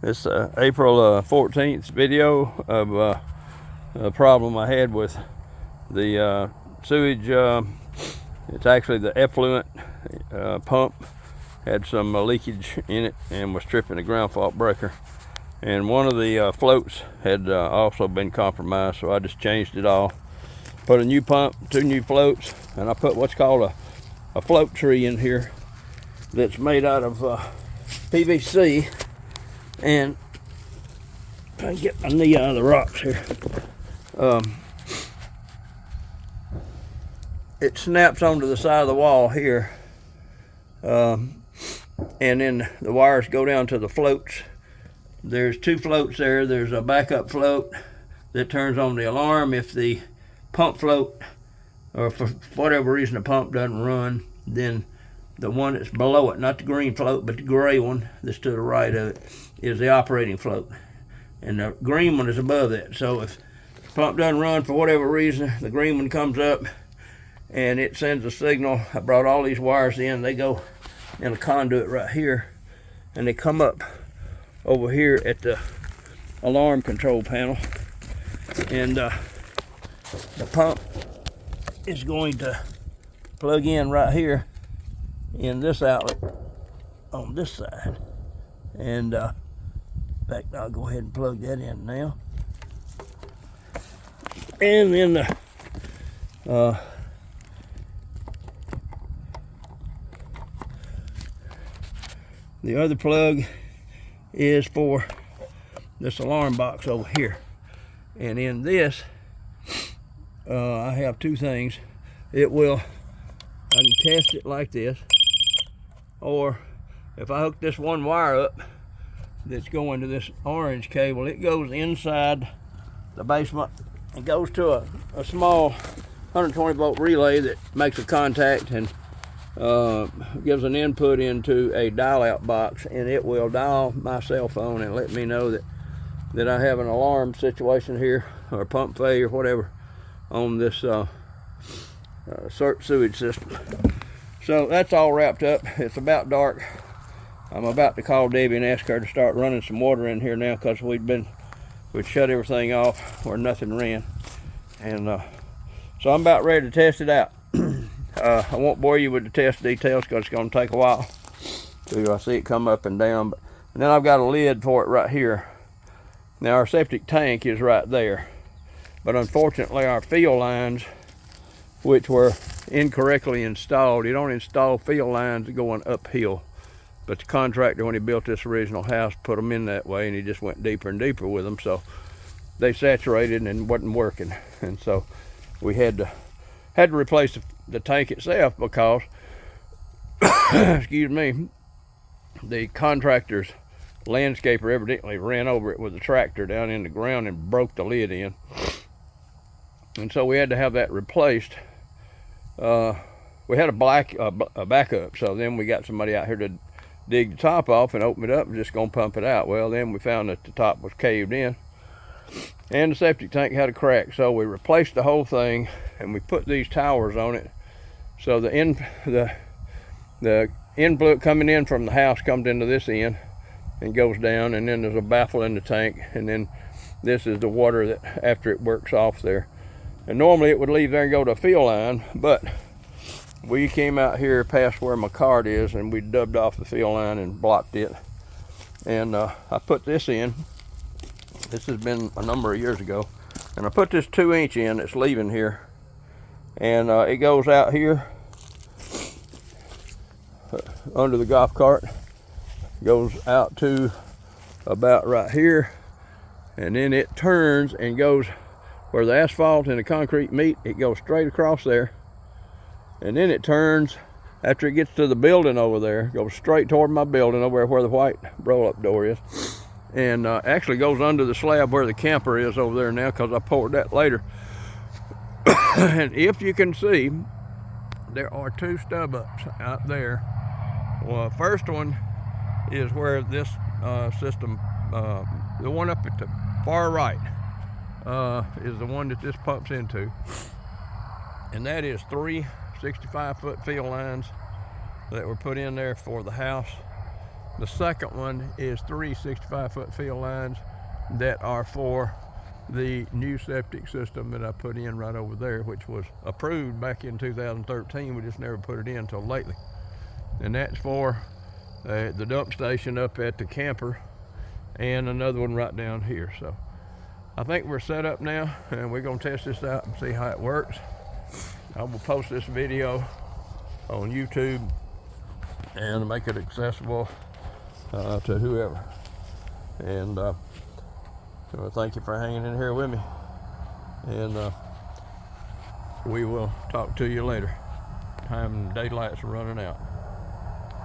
This April 14th video of a problem I had with the sewage. It's actually the effluent pump had some leakage in it and was tripping the ground fault breaker. And one of the floats had also been compromised, so I just changed it all. Put a new pump, 2 new floats, and I put what's called a float tree in here that's made out of PVC. And try to get my knee out of the rocks here. It snaps onto the side of the wall here, and then the wires go down to the floats. There's 2 floats there. There's a backup float that turns on the alarm if the pump float, or for whatever reason the pump doesn't run. Then the one that's below it, not the green float, but the gray one that's to the right of it, is the operating float. And the green one is above it. So if the pump doesn't run for whatever reason, the green one comes up and it sends a signal. I brought all these wires in. They go in a conduit right here, and they come up over here at the alarm control panel. And the pump is going to plug in right here in this outlet on this side. And in fact, I'll go ahead and plug that in now. And then the other plug is for this alarm box over here. And in this, I have 2 things. I can test it like this, or if I hook this one wire up that's going to this orange cable, it goes inside the basement and goes to a small 120 volt relay that makes a contact and gives an input into a dial out box, and it will dial my cell phone and let me know that I have an alarm situation here, or pump failure, whatever, on this sewage system. So that's all wrapped up. It's about dark. I'm about to call Debbie and ask her to start running some water in here now, because we'd shut everything off where nothing ran. And so I'm about ready to test it out. I won't bore you with the test details because it's going to take a while to see it come up and down. And then I've got a lid for it right here. Now our septic tank is right there, but unfortunately our field lines, which were incorrectly installed, you don't install field lines going uphill. But the contractor, when he built this original house, put them in that way, and he just went deeper and deeper with them. So they saturated and wasn't working. And so we had to replace the tank itself, because excuse me, the contractor's landscaper evidently ran over it with a tractor down in the ground and broke the lid in. And so we had to have that replaced. We had a backup, so then we got somebody out here to dig the top off and open it up and just gonna pump it out. Well, then we found that the top was caved in and the septic tank had a crack, so we replaced the whole thing and we put these towers on it. So the inflow coming in from the house comes into this end and goes down, and then there's a baffle in the tank, and then this is the water that after it works off there. And normally it would leave there and go to a field line, but we came out here past where my cart is and we dubbed off the field line and blocked it. And I put this in. This has been a number of years ago. And I put this 2-inch in that's leaving here. And it goes out here under the golf cart. Goes out to about right here. And then it turns and goes where the asphalt and the concrete meet. It goes straight across there. And then it turns, after it gets to the building over there, goes straight toward my building over where the white roll-up door is. And actually goes under the slab where the camper is over there now, because I poured that later. And if you can see, there are 2 stub ups out there. Well, the first one is where this system, the one up at the far right, is the one that this pumps into. And that is 3 65-foot field lines that were put in there for the house. The second one is 3 65-foot field lines that are for the new septic system that I put in right over there, which was approved back in 2013. We just never put it in until lately. And that's for the dump station up at the camper, and another one right down here. So I think we're set up now, and we're going to test this out and see how it works. I will post this video on YouTube and make it accessible to whoever. And so thank you for hanging in here with me, and we will talk to you later. Time daylight's running out.